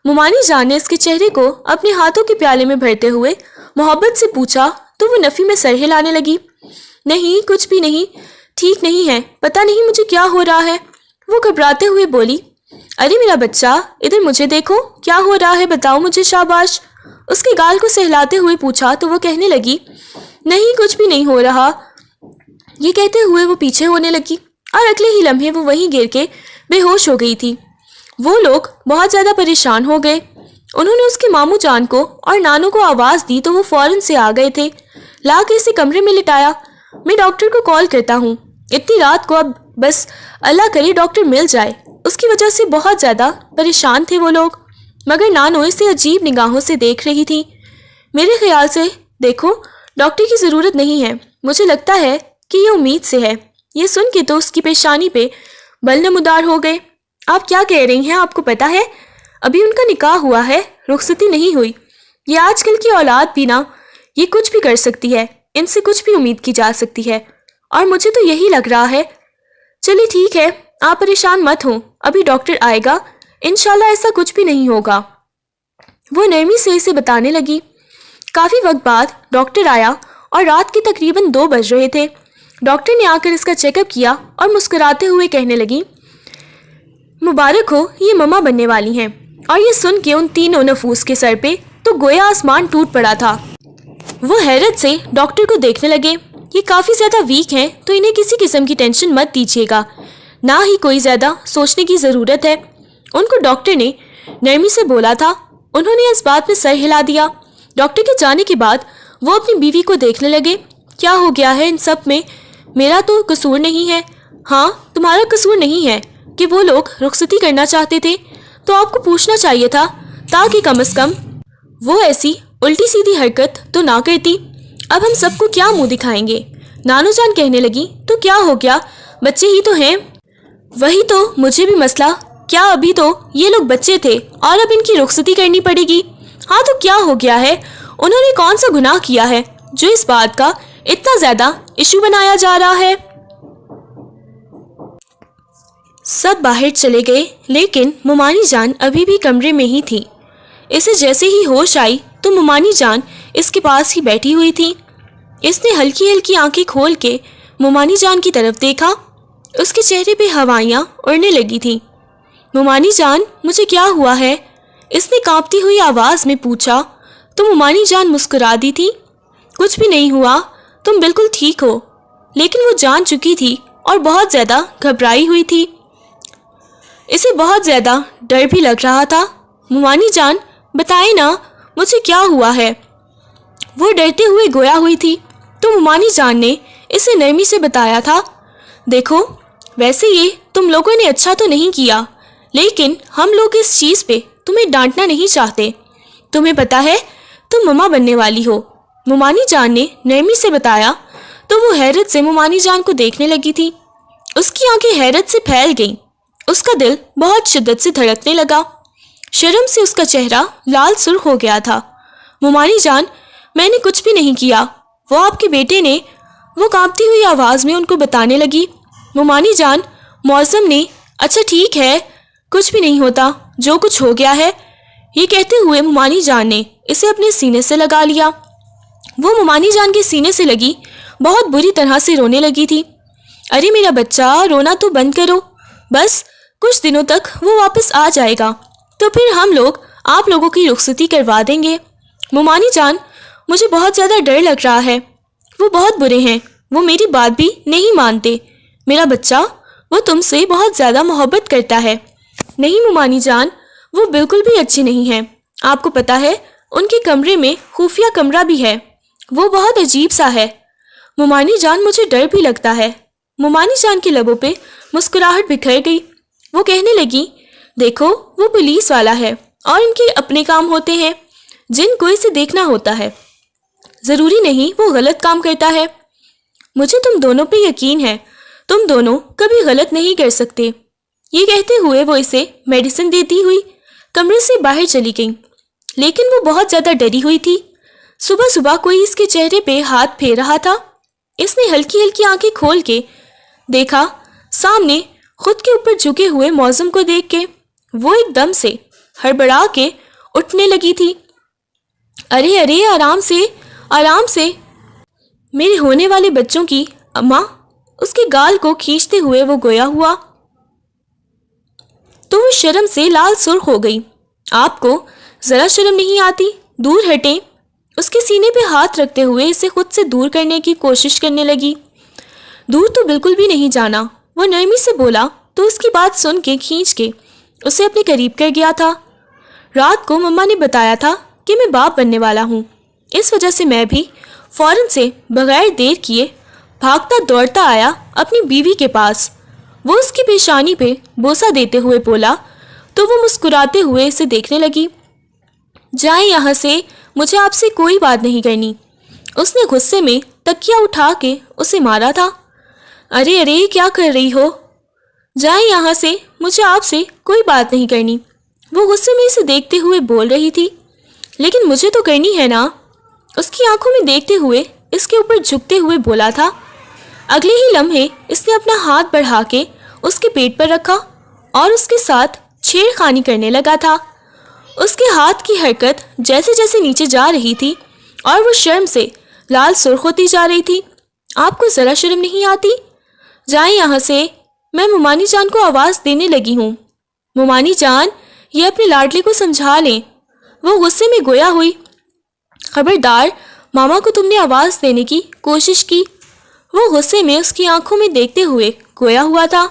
ممانی جان نے اس کے چہرے کو اپنے ہاتھوں کے پیالے میں بھرتے ہوئے محبت سے پوچھا تو وہ نفی میں سر ہلانے لگی۔ نہیں، کچھ بھی نہیں، ٹھیک نہیں ہے، پتہ نہیں مجھے کیا ہو رہا ہے۔ وہ گھبراتے ہوئے بولی، ارے میرا بچہ، ادھر مجھے دیکھو، کیا ہو رہا ہے بتاؤ مجھے شاباش۔ اس کے گال کو سہلاتے ہوئے پوچھا تو وہ کہنے لگی، نہیں کچھ بھی نہیں ہو رہا۔ یہ کہتے ہوئے وہ پیچھے ہونے لگی اور اگلے ہی لمحے وہ وہیں گر کے بے ہوش ہو گئی تھی۔ وہ لوگ بہت زیادہ پریشان ہو گئے۔ انہوں نے اس کے ماموں جان کو اور نانو کو آواز دی تو وہ فوراً سے آ گئے تھے۔ لا کے اسے کمرے میں لٹایا۔ میں ڈاکٹر کو کال کرتا ہوں، اتنی رات کو اب بس اللہ کرے ڈاکٹر مل جائے۔ اس کی وجہ سے بہت زیادہ پریشان تھے وہ لوگ، مگر نانو اسے عجیب نگاہوں سے دیکھ رہی تھی۔ میرے خیال سے دیکھو، ڈاکٹر کی ضرورت نہیں ہے، مجھے لگتا ہے کہ یہ امید سے ہے۔ یہ سن کے تو اس کی پیشانی پہ بل نمودار ہو گئے۔ آپ کیا کہہ رہی ہیں؟ آپ کو پتا ہے ابھی ان کا نکاح ہوا ہے، رخصتی نہیں ہوئی۔ یہ آج کل کی اولاد بھی نا، یہ کچھ بھی کر سکتی ہے، ان سے کچھ بھی امید کی جا سکتی ہے، اور مجھے تو یہی لگ رہا ہے۔ چلیے ٹھیک ہے، آپ پریشان مت ہوں، ابھی ڈاکٹر آئے گا، انشاءاللہ ایسا کچھ بھی نہیں ہوگا۔ وہ نرمی سے اسے بتانے لگی۔ کافی وقت بعد ڈاکٹر آیا اور رات کے تقریباً 2 بج رہے تھے۔ ڈاکٹر نے آ کر اس کا چیک اپ کیا اور مسکراتے ہوئے کہنے لگی، مبارک ہو، یہ مما بننے والی ہیں۔ اور یہ سن کے ان تینوں نفوس کے سر پہ تو گویا آسمان ٹوٹ پڑا تھا۔ وہ حیرت سے ڈاکٹر کو دیکھنے لگے۔ یہ کافی زیادہ ویک ہیں تو انہیں کسی قسم کی ٹینشن مت دیجیے گا، نہ ہی کوئی زیادہ سوچنے کی ضرورت ہے، ان کو ڈاکٹر نے نرمی سے بولا تھا۔ انہوں نے اس بات میں سر ہلا دیا۔ ڈاکٹر کے جانے کے بعد وہ اپنی بیوی کو دیکھنے لگے۔ کیا ہو گیا ہے ان سب میں؟ میرا تو قصور نہیں ہے، ہاں تمہارا قصور نہیں ہے کہ وہ لوگ رخصتی کرنا چاہتے تھے، تو آپ کو پوچھنا چاہیے تھا تاکہ کم از کم وہ ایسی الٹی سیدھی حرکت تو نہ کرتی۔ اب ہم سب کو کیا منہ دکھائیں گے؟ نانو جان کہنے لگی، تو کیا ہو گیا، بچے ہی تو ہیں۔ وہی تو مجھے بھی مسئلہ، کیا ابھی تو یہ لوگ بچے تھے اور اب ان کی رخصتی کرنی پڑے گی؟ ہاں تو کیا ہو گیا ہے؟ انہوں نے کون سا گناہ کیا ہے جو اس بات کا اتنا زیادہ ایشو بنایا جا رہا ہے؟ سب باہر چلے گئے، لیکن ممانی جان ابھی بھی کمرے میں ہی تھی۔ اسے جیسے ہی ہوش آئی تو ممانی جان اس کے پاس ہی بیٹھی ہوئی تھی۔ اس نے ہلکی ہلکی آنکھیں کھول کے ممانی جان کی طرف دیکھا۔ اس کے چہرے پہ ہوائیاں اڑنے لگی تھیں۔ ممانی جان، مجھے کیا ہوا ہے؟ اس نے کانپتی ہوئی آواز میں پوچھا تو ممانی جان مسکرا دی تھی۔ کچھ بھی نہیں ہوا، تم بالکل ٹھیک ہو۔ لیکن وہ جان چکی تھی اور بہت زیادہ گھبرائی ہوئی تھی۔ اسے بہت زیادہ ڈر بھی لگ رہا تھا۔ ممانی جان، بتائے نا مجھے کیا ہوا ہے؟ وہ ڈرتے ہوئے گویا ہوئی تھی۔ تو ممانی جان نے اسے نرمی سے بتایا تھا، دیکھو ویسے یہ تم لوگوں نے اچھا تو نہیں کیا، لیکن ہم لوگ اس چیز پہ تمہیں ڈانٹنا نہیں چاہتے۔ تمہیں پتا ہے تم مما بننے والی ہو، ممانی جان نے نرمی سے بتایا۔ تو وہ حیرت سے ممانی جان کو دیکھنے لگی تھی۔ اس کی آنکھیں حیرت سے پھیل گئیں۔ اس کا دل بہت شدت سے دھڑکنے لگا۔ شرم سے اس کا چہرہ لال سرخ ہو گیا تھا۔ ممانی جان، میں نے کچھ بھی نہیں کیا، وہ آپ کے بیٹے نے، وہ کانپتی ہوئی آواز میں ان کو بتانے لگی۔ ممانی جان، معظم نے، اچھا ٹھیک ہے، کچھ بھی نہیں ہوتا، جو کچھ ہو گیا ہے۔ یہ کہتے ہوئے ممانی جان نے اسے اپنے سینے سے لگا لیا۔ وہ ممانی جان کے سینے سے لگی بہت بری طرح سے رونے لگی تھی۔ ارے میرا بچہ، رونا تو بند کرو، بس کچھ دنوں تک وہ واپس آ جائے گا تو پھر ہم لوگ آپ لوگوں کی رخصتی کروا دیں گے۔ ممانی جان، مجھے بہت زیادہ ڈر لگ رہا ہے، وہ بہت برے ہیں، وہ میری بات بھی نہیں مانتے۔ میرا بچہ، وہ تم سے بہت زیادہ محبت کرتا ہے۔ نہیں ممانی جان، وہ بالکل بھی اچھی نہیں ہے۔ آپ کو پتا ہے ان کے کمرے میں خفیہ کمرہ بھی ہے، وہ بہت عجیب سا ہے۔ ممانی جان، مجھے ڈر بھی لگتا ہے۔ ممانی جان کے لبوں پہ مسکراہٹ بکھر گئی۔ وہ کہنے لگی، دیکھو وہ پولیس والا ہے اور ان کے اپنے کام ہوتے ہیں جن کو اسے دیکھنا ہوتا ہے، ضروری نہیں وہ غلط کام کرتا ہے۔ مجھے تم دونوں پہ یقین ہے، تم دونوں کبھی غلط نہیں کر سکتے۔ یہ کہتے ہوئے وہ اسے میڈیسن دیتی ہوئی کمرے سے باہر چلی گئی، لیکن وہ بہت زیادہ ڈری ہوئی تھی۔ صبح صبح کوئی اس کے چہرے پہ ہاتھ پھیر رہا تھا۔ اس نے ہلکی ہلکی آنکھیں کھول کے دیکھا، سامنے خود کے اوپر جھکے ہوئے معظم کو دیکھ کے وہ ایک دم سے ہڑبڑا کے اٹھنے لگی تھی۔ ارے ارے، آرام سے آرام سے، میرے ہونے والے بچوں کی اماں، اس کے گال کو کھینچتے ہوئے وہ گویا ہوا تو وہ شرم سے لال سرخ ہو گئی۔ آپ کو ذرا شرم نہیں آتی؟ دور ہٹیں۔ اس کے سینے پہ ہاتھ رکھتے ہوئے اسے خود سے دور کرنے کی کوشش کرنے لگی۔ دور تو بالکل بھی نہیں جانا، وہ نرمی سے بولا تو اس کی بات سن کے کھینچ کے اسے اپنے قریب کر گیا تھا۔ رات کو مما نے بتایا تھا کہ میں باپ بننے والا ہوں، اس وجہ سے میں بھی فوراً سے بغیر دیر کیے بھاگتا دوڑتا آیا اپنی بیوی کے پاس۔ وہ اس کی پیشانی پہ بوسہ دیتے ہوئے بولا تو وہ مسکراتے ہوئے اسے دیکھنے لگی۔ جائیں یہاں سے، مجھے آپ سے کوئی بات نہیں کرنی۔ اس نے غصے میں تکیہ اٹھا کے اسے مارا تھا۔ ارے ارے، کیا کر رہی ہو؟ جائیں یہاں سے، مجھے آپ سے کوئی بات نہیں کرنی، وہ غصے میں اسے دیکھتے ہوئے بول رہی تھی۔ لیکن مجھے تو کرنی ہے نا، اس کی آنکھوں میں دیکھتے ہوئے اس کے اوپر جھکتے ہوئے بولا تھا۔ اگلے ہی لمحے اس نے اپنا ہاتھ بڑھا کے اس کے پیٹ پر رکھا اور اس کے ساتھ چھیڑ خانی کرنے لگا تھا۔ اس کے ہاتھ کی حرکت جیسے جیسے نیچے جا رہی تھی اور وہ شرم سے لال سرخ ہوتی جا رہی تھی۔ آپ کو ذرا شرم نہیں آتی؟ جائیں یہاں سے، میں ممانی جان کو آواز دینے لگی ہوں۔ ممانی جان، یہ اپنے لاڈلے کو سمجھا لیں، وہ غصے میں گویا ہوئی۔ خبردار، ماما کو تم نے آواز دینے کی کوشش کی، وہ غصے میں اس کی آنکھوں میں دیکھتے ہوئے گویا ہوا تھا۔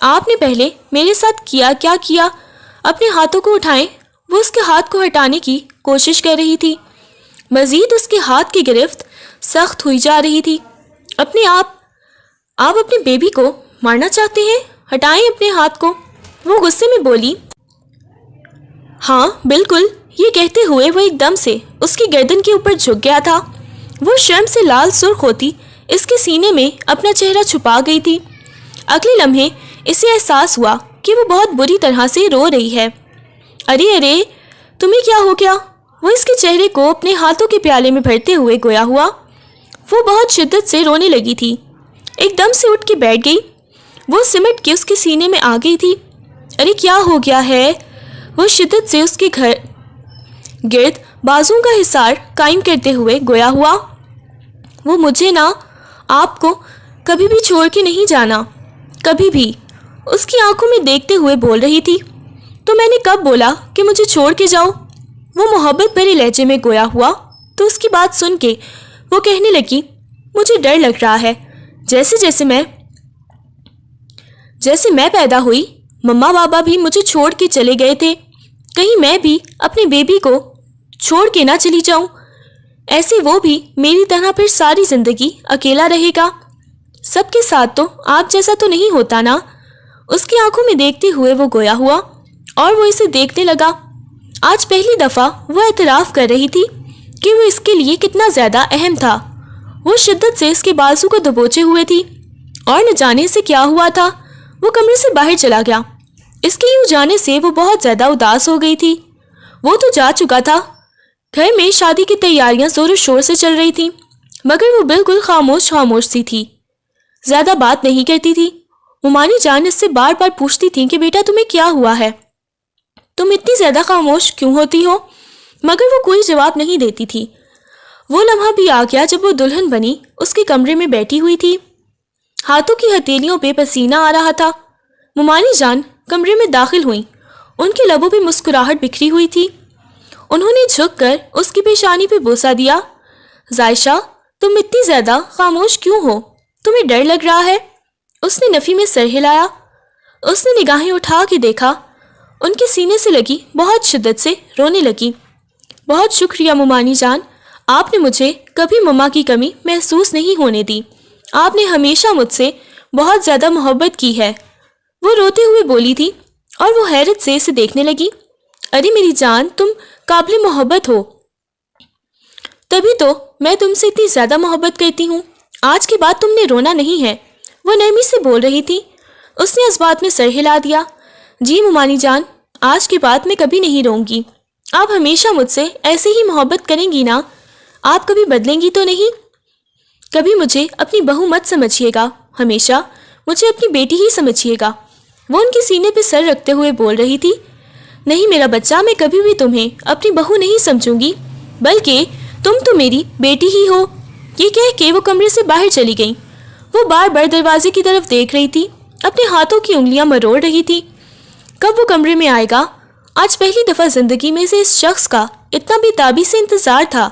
آپ نے پہلے میرے ساتھ کیا کیا؟ اپنے ہاتھوں کو اٹھائیں۔ وہ اس کے ہاتھ کو ہٹانے کی کوشش کر رہی تھی، مزید اس کے ہاتھ کی گرفت سخت ہوئی جا رہی تھی۔ آپ اپنے بیبی کو مارنا چاہتے ہیں؟ ہٹائیں اپنے ہاتھ کو۔ وہ غصے میں بولی۔ ہاں بالکل، یہ کہتے ہوئے وہ ایک دم سے اس کی گردن کے اوپر جھک گیا تھا۔ وہ شرم سے لال سرخ ہوتی اس کے سینے میں اپنا چہرہ چھپا گئی تھی۔ اگلے لمحے اسے احساس ہوا کہ وہ بہت بری طرح سے رو رہی ہے۔ ارے ارے، تمہیں کیا ہو گیا؟ وہ اس کے چہرے کو اپنے ہاتھوں کے پیالے میں بھرتے ہوئے گویا ہوا۔ وہ بہت شدت سے رونے لگی تھی۔ ایک دم سے اٹھ کے بیٹھ گئی۔ وہ سمٹ کے اس کے سینے میں آ گئی تھی۔ ارے کیا ہو گیا ہے؟ وہ شدت سے اس کے گرد بازوں کا حصار قائم کرتے ہوئے گویا ہوا۔ وہ مجھے نہ آپ کو کبھی بھی چھوڑ کے نہیں جانا، کبھی بھی، اس کی آنکھوں میں دیکھتے ہوئے بول رہی تھی۔ تو میں نے کب بولا کہ مجھے چھوڑ کے جاؤ؟ وہ محبت بھرے لہجے میں گویا ہوا تو اس کی بات سن کے وہ کہنے لگی، مجھے ڈر لگ رہا ہے۔ جیسے میں پیدا ہوئی، مما بابا بھی مجھے چھوڑ کے چلے گئے تھے۔ کہیں میں بھی اپنے بیبی کو چھوڑ کے نہ چلی جاؤں، ایسے وہ بھی میری طرح پھر ساری زندگی اکیلا رہے گا۔ سب کے ساتھ تو آپ جیسا تو نہیں ہوتا نا؟ اس کی آنکھوں میں دیکھتے ہوئے وہ گویا ہوا اور وہ اسے دیکھنے لگا۔ آج پہلی دفعہ وہ اعتراف کر رہی تھی کہ وہ اس کے لیے کتنا زیادہ اہم تھا۔ وہ شدت سے اس کے بازو کو دبوچے ہوئے تھی اور نہ جانے سے کیا ہوا تھا، وہ کمرے سے باہر چلا گیا۔ اس کے یوں جانے سے وہ بہت زیادہ اداس ہو گئی تھی۔ وہ تو جا چکا تھا۔ گھر میں شادی کی تیاریاں زور و شور سے چل رہی تھیں، مگر وہ بالکل خاموش سی تھی، زیادہ بات نہیں کرتی تھی۔ ممانی جان اس سے بار بار پوچھتی تھی کہ بیٹا تمہیں کیا ہوا ہے؟ تم اتنی زیادہ خاموش کیوں ہوتی ہو؟ مگر وہ کوئی جواب نہیں دیتی تھی۔ وہ لمحہ بھی آ گیا جب وہ دلہن بنی اس کے کمرے میں بیٹھی ہوئی تھی۔ ہاتھوں کی ہتھیلیوں پہ پسینہ آ رہا تھا۔ ممانی جان کمرے میں داخل ہوئیں۔ ان کے لبوں پہ مسکراہٹ بکھری ہوئی تھی۔ انہوں نے جھک کر اس کی پیشانی پہ بوسہ دیا۔ ظائشہ، تم اتنی زیادہ خاموش کیوں ہو؟ تمہیں ڈر لگ رہا ہے؟ اس نے نفی میں سر ہلایا۔ اس نے نگاہیں اٹھا کے دیکھا۔ ان کے سینے سے لگی بہت شدت سے رونے لگی۔ بہت شکریہ ممانی جان، آپ نے مجھے کبھی مما کی کمی محسوس نہیں ہونے دی۔ آپ نے ہمیشہ مجھ سے بہت زیادہ محبت کی ہے۔ وہ روتے ہوئے بولی تھی اور وہ حیرت سے اسے دیکھنے لگی۔ ارے میری جان، تم قابل محبت ہو، تبھی تو میں تم سے اتنی زیادہ محبت کرتی ہوں۔ آج کے بعد تم نے رونا نہیں ہے، وہ نرمی سے بول رہی تھی۔ اس نے اس بات میں سر ہلا دیا۔ جی ممانی جان، آج کے بعد میں کبھی نہیں روں گی۔ آپ ہمیشہ مجھ سے ایسے ہی محبت کریں گی نا؟ آپ کبھی بدلیں گی تو نہیں؟ کبھی مجھے اپنی بہو مت سمجھیے گا، ہمیشہ مجھے اپنی بیٹی ہی سمجھیے گا۔ وہ ان کے سینے پہ سر رکھتے ہوئے بول رہی تھی۔ نہیں میرا بچہ، میں کبھی بھی تمہیں اپنی بہو نہیں سمجھوں گی، بلکہ تم تو میری بیٹی ہی ہو۔ یہ کہہ کے وہ کمرے سے باہر چلی گئیں۔ وہ بار بار دروازے کی طرف دیکھ رہی تھی، اپنے ہاتھوں کی انگلیاں مروڑ رہی تھی۔ کب وہ کمرے میں آئے گا؟ آج پہلی دفعہ زندگی میں سے اس شخص کا اتنا بے تابی سے انتظار تھا۔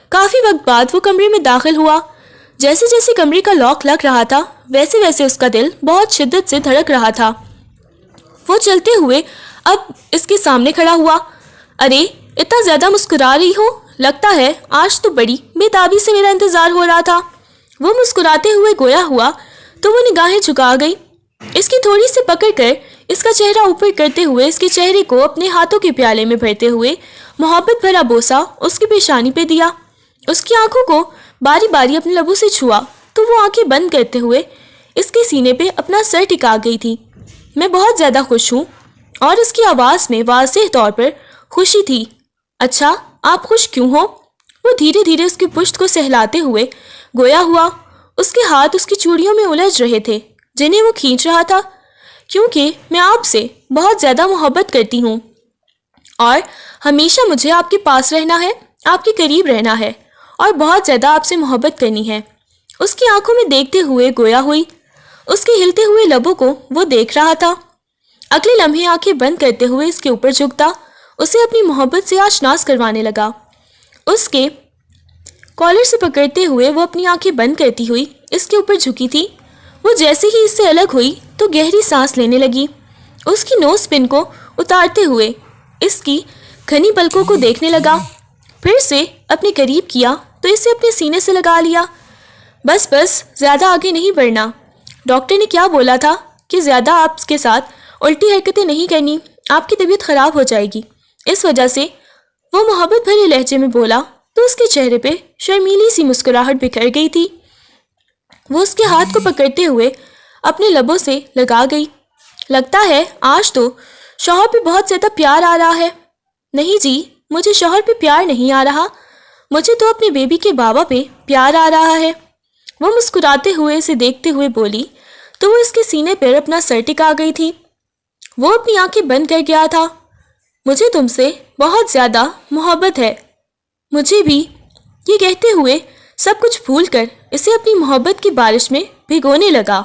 کافی وقت بعد وہ کمرے میں داخل ہوا۔ جیسے جیسے کمرے کا لاک لگ رہا تھا، ویسے ویسے اس کا دل بہت شدت سے دھڑک رہا تھا۔ وہ چلتے ہوئے اب اس کے سامنے کھڑا ہوا۔ ارے اتنا زیادہ مسکرا رہی ہو، لگتا ہے آج تو بڑی بے تابی سے میرا انتظار ہو رہا تھا۔ وہ مسکراتے ہوئے گویا ہوا تو وہ نگاہیں جھکا گئی۔ اس کی تھوڑی سی پکڑ کر اس کا چہرہ اوپر کرتے ہوئے اس کے چہرے کو اپنے ہاتھوں کے پیالے میں بھرتے ہوئے محبت بھرا بوسہ اس کی پیشانی پہ دیا۔ اس کی آنکھوں کو باری باری اپنے لبوں سے چھوا تو وہ آنکھیں بند کرتے ہوئے اس کے سینے پہ اپنا سر ٹکا گئی تھی۔ میں بہت زیادہ خوش ہوں، اور اس کی آواز میں واضح طور پر خوشی تھی۔ اچھا، آپ خوش کیوں ہو؟ وہ دھیرے دھیرے اس کی پشت کو سہلاتے ہوئے گویا ہوا۔ اس کے ہاتھ اس کی چوڑیوں میں الجھ رہے تھے جنہیں وہ کھینچ رہا تھا۔ کیونکہ میں آپ سے بہت زیادہ محبت کرتی ہوں اور ہمیشہ مجھے آپ کے پاس رہنا ہے، آپ کے قریب رہنا ہے اور بہت زیادہ آپ سے محبت کرنی ہے۔ اس کی آنکھوں میں دیکھتے ہوئے گویا ہوئی۔ اس کے ہلتے ہوئے لبوں کو وہ دیکھ رہا تھا۔ اگلے لمحے آنکھیں بند کرتے ہوئے اس کے اوپر جھکتا اسے اپنی محبت سے آشناس کروانے لگا۔ اس کے کالر سے پکڑتے ہوئے وہ اپنی آنکھیں بند کرتی ہوئی اس کے اوپر جھکی تھی۔ وہ جیسے ہی اس سے الگ ہوئی تو گہری سانس لینے لگی۔ اس کی نوز پن کو اتارتے ہوئے اس کی گھنی پلکوں کو دیکھنے لگا، پھر سے اپنے قریب کیا تو اسے اپنے سینے سے لگا لیا۔ بس بس، زیادہ آگے نہیں بڑھنا، ڈاکٹر نے کیا بولا تھا کہ زیادہ آپ کے ساتھ الٹی حرکتیں نہیں کرنی، آپ کی طبیعت خراب ہو جائے گی۔ اس وجہ سے وہ محبت بھرے لہجے میں بولا تو اس کے چہرے پہ شرمیلی سی مسکراہٹ بکھر گئی تھی۔ وہ اس کے ہاتھ کو پکڑتے ہوئے اپنے لبوں سے لگا گئی۔ لگتا ہے آج تو شوہر پہ بہت زیادہ پیار آ رہا ہے۔ نہیں جی، مجھے شوہر پہ پیار نہیں آ رہا، مجھے تو اپنے بیبی کے بابا پہ پیار آ رہا ہے۔ وہ مسکراتے ہوئے اسے دیکھتے ہوئے بولی تو وہ اس کے سینے پر اپنا سر ٹکا گئی تھی۔ وہ اپنی آنکھیں بند کر گیا تھا۔ مجھے تم سے بہت زیادہ محبت ہے۔ مجھے بھی۔ یہ کہتے ہوئے سب کچھ بھول کر اسے اپنی محبت کی بارش میں بھگونے لگا۔